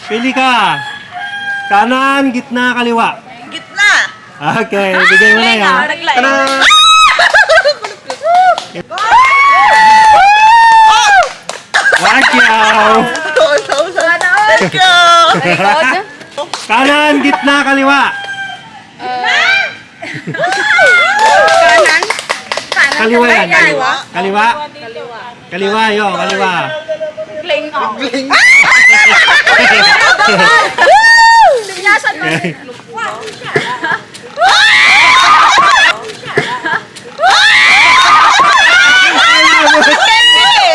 Pili ka. Kanan, gitna, kaliwa. Gitna. Okay, bigay mo na yan. Tanan! Wagyaw! Thank you. Kanan, gitna, kaliwa. Kanan. Kaliwa yan. Kaliwa? Kaliwa? Kaliwa, yo, kaliwa. Playing off. Binyasan mo.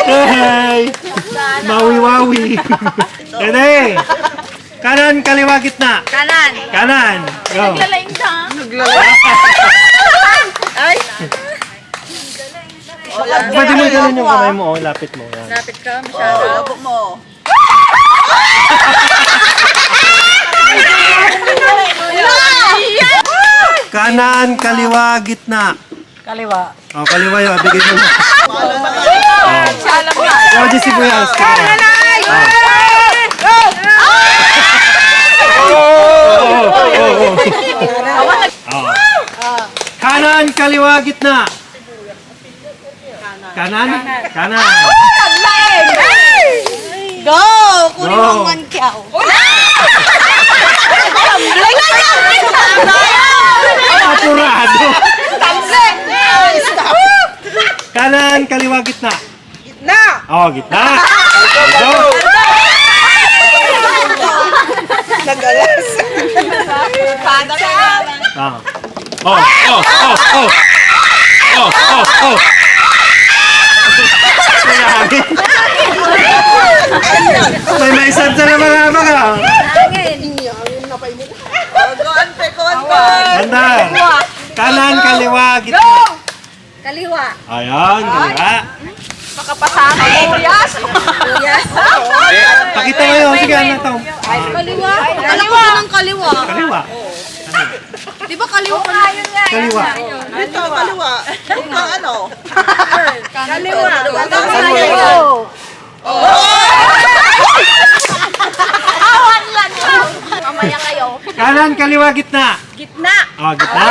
Hey! Mawi-wawi. Dede! Kanan, kaliwa, gitna. Kanan. Kanan. Go. Naglalaing siya. Ay. Pwede mo ganun yung kamay mo. Oh, lapit mo. Yan. Lapit ka masyado. Labo mo. Kanan, kaliwa, gitna. Kaliwa. Oh, kaliwa yun. Bigay mo na. Alam mo. Ikaw, di sibuyas. Kanan, kaliwa, gitna. Kanan? Kanan. Go! Kunin Go. mo ang kyaw. Apurado. Kanan, kaliwa, gitna. Gitna. Oh, gitna. Go. Nagalas. Ah. Oh, oh, oh, oh. Oh, oh, oh. May maisad sa naman nga mga. Go, ante, go, ante. Banda. Kanan, kaliwa, gitna. Kaliwa. Ayan, kaliwa. Makapasama. Kuyas. Kuyas. Pakita mo yun. Sige, ano ito? Kaliwa. Alam ko ng kaliwa. Kaliwa. Di ba kaliwa pa na yun nga? Kaliwa. Dito, kaliwa. Ito, ano? Kaliwa. Kaliwa. Awan lang. Mamaya kayo. Kanan, kaliwa, gitna. Gitna. Oh, gitna.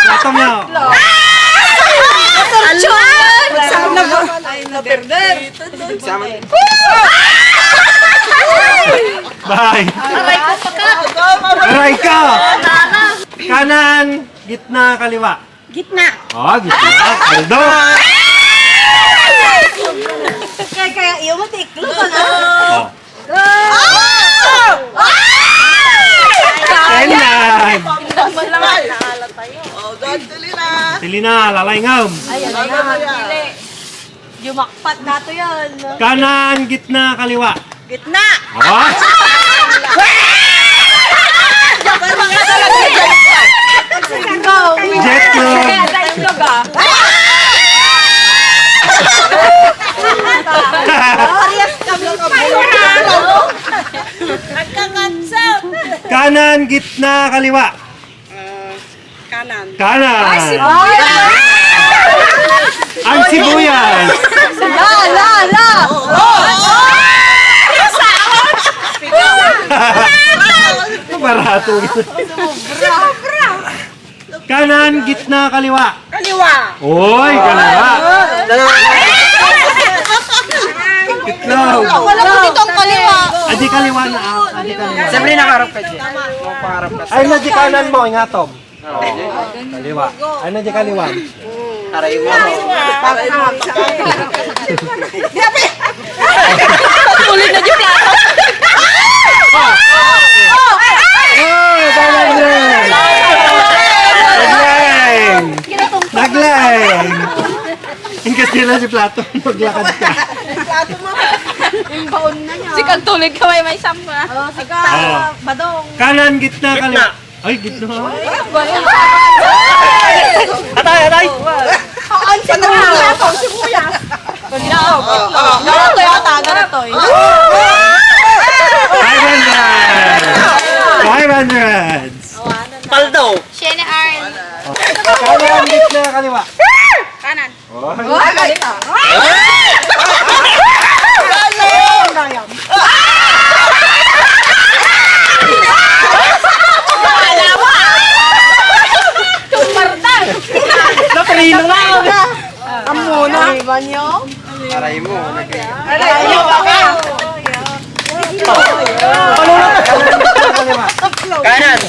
Plato mo. Turchon. Ay, na-perder. Bye. Aray ko pa ka. Aray ka. Kanan, gitna, kaliwa. Gitna. Oh, gitna. Kaldo. Kaya iyo mo tiklo ka na. Oh. Kailan? Naman lang naala tayo. Oh, God, tuloy na. Sili na, lalaingam. Ayan na. Pili. Yumakpat na to yun. Kanan, gitna, kaliwa. Gitna. Oh. Go. Jetlog. Kaya jetlog ah. Kanan, gitna, kaliwa. Kanan. Kanan. Sibuyas. Ang sibuyas. La. Barato. Kanan, gitna, kaliwa. Kaliwa. Oy, kaliwa. Itlog. Wala mo ditong kaliwa. Adi kaliwa na. Adi kaliwa. Siyempre nakaharap ka dyan. Makaharap ka. Ay, na di kanan mo, ingatom. Kaliwa. Ay, na di kaliwa. Aray mo. Para ito. Tuloy na yung plato. Oh, balagyan. Naglaing. Naglaing. Ingkas nila si Plato, maglakad ka. Yung baon na niya. Sikang tulig ka may samba. Oo, Ah. badong. Kanan, gitna, kaliwa. Ay, gitna. Atay! Ang sibuyas. Ang sibuyas. Ganito yata, ganito eh. 500. Paldo! Shane Arn. Kanan, gitna, kaliwa. Kanan. Oh. Aray mo. Aray, baka. Kanan.